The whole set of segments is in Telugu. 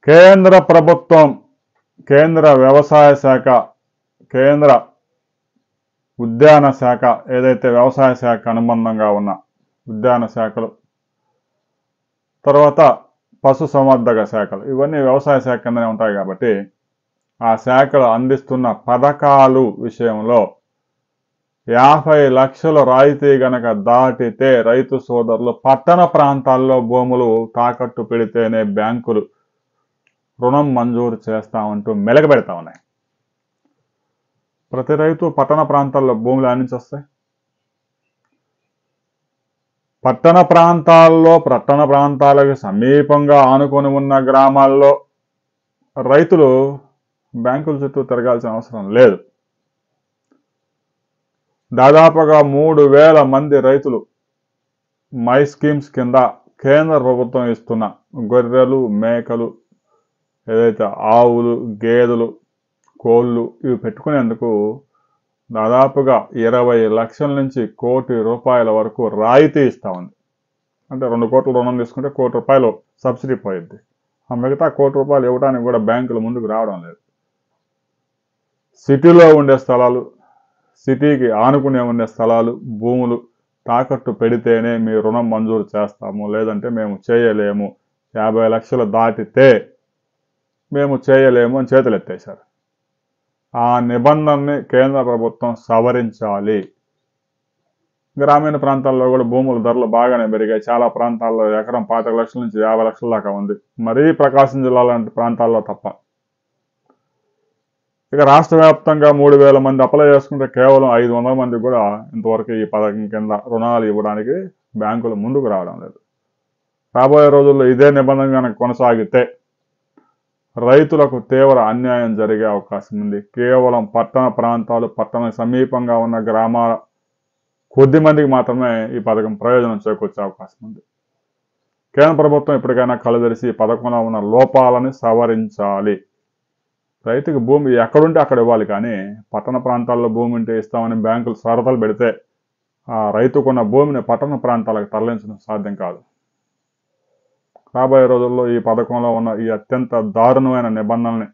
కేంద్ర ప్రభుత్వం, కేంద్ర వ్యవసాయ శాఖ, కేంద్ర ఉద్యాన శాఖ, ఏదైతే వ్యవసాయ శాఖ అనుబంధంగా ఉన్న ఉద్యాన శాఖలు, తర్వాత పశు సంవర్ధక శాఖలు, ఇవన్నీ వ్యవసాయ శాఖ కిందనే ఉంటాయి కాబట్టి ఆ శాఖలు అందిస్తున్న పథకాలు విషయంలో 50 లక్షల రాయితీ గనక దాటితే రైతు సోదరులు పట్టణ ప్రాంతాల్లో భూములు తాకట్టు పెడితేనే బ్యాంకులు రుణం మంజూరు చేస్తామంటూ మెలగబెడతా ఉన్నాయి. ప్రతి రైతు పట్టణ ప్రాంతాల్లో భూములు ఆనించి వస్తాయి. పట్టణ ప్రాంతాలకు సమీపంగా ఆనుకొని ఉన్న గ్రామాల్లో రైతులు బ్యాంకుల చుట్టూ తిరగాల్సిన అవసరం లేదు. దాదాపుగా 3,000 మంది రైతులు మై స్కీమ్స్ కింద కేంద్ర ప్రభుత్వం ఇస్తున్న గొర్రెలు, మేకలు, ఏదైతే ఆవులు, గేదెలు, కోళ్ళు ఇవి పెట్టుకునేందుకు దాదాపుగా 20 లక్షల నుంచి ₹1 కోటి వరకు రాయితీ ఇస్తా ఉంది. అంటే 2 కోట్ల రుణం తీసుకుంటే ₹1 కోటి సబ్సిడీ పోయిద్ది. ఆ మిగతా ₹1 కోటి ఇవ్వడానికి కూడా బ్యాంకులు ముందుకు రావడం లేదు. సిటీలో ఉండే స్థలాలు, సిటీకి ఆనుకునే ఉండే స్థలాలు, భూములు తాకట్టు పెడితేనే మీ రుణం మంజూరు చేస్తాము, లేదంటే మేము చేయలేము, 50 లక్షలు దాటితే మేము చేయలేము అని చేతులు ఎత్తేశారు. ఆ నిబంధనని కేంద్ర ప్రభుత్వం సవరించాలి. గ్రామీణ ప్రాంతాల్లో కూడా భూముల ధరలు బాగానే పెరిగాయి. చాలా ప్రాంతాల్లో ఎకరం 25 లక్షల నుంచి 50 లక్షల దాకా ఉంది. మరీ ప్రకాశం జిల్లా లాంటి ప్రాంతాల్లో తప్ప. ఇక రాష్ట్ర వ్యాప్తంగా 3,000 మంది అప్లై చేసుకుంటే కేవలం 500 మందికి కూడా ఇంతవరకు ఈ పథకం కింద రుణాలు ఇవ్వడానికి బ్యాంకులు ముందుకు రావడం లేదు. రాబోయే రోజుల్లో ఇదే నిబంధన కనుక కొనసాగితే రైతులకు తీవ్ర అన్యాయం జరిగే అవకాశం ఉంది. కేవలం పట్టణ ప్రాంతాలు, పట్టణ సమీపంగా ఉన్న గ్రామాల కొద్ది మందికి మాత్రమే ఈ పథకం ప్రయోజనం చేకూర్చే అవకాశం ఉంది. కేంద్ర ప్రభుత్వం ఇప్పటికైనా కళ్ళు తెరిచి ఈ పథకంలో ఉన్న లోపాలని సవరించాలి. రైతుకి భూమి ఎక్కడుంటే అక్కడ ఇవ్వాలి, కానీ పట్టణ ప్రాంతాల్లో భూమి ఉంటే ఇస్తామని బ్యాంకులు షరతులు పెడితే ఆ రైతుకున్న భూమిని పట్టణ ప్రాంతాలకు తరలించడం సాధ్యం కాదు. రాబోయే రోజుల్లో ఈ పథకంలో ఉన్న ఈ అత్యంత దారుణమైన నిబంధనల్ని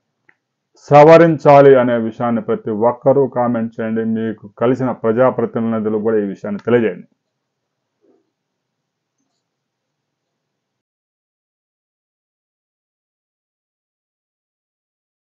సవరించాలి అనే విషయాన్ని ప్రతి ఒక్కరూ కామెంట్ చేయండి. మీకు కలిసిన ప్రజాప్రతినిధులు కూడా ఈ విషయాన్ని తెలియజేయండి.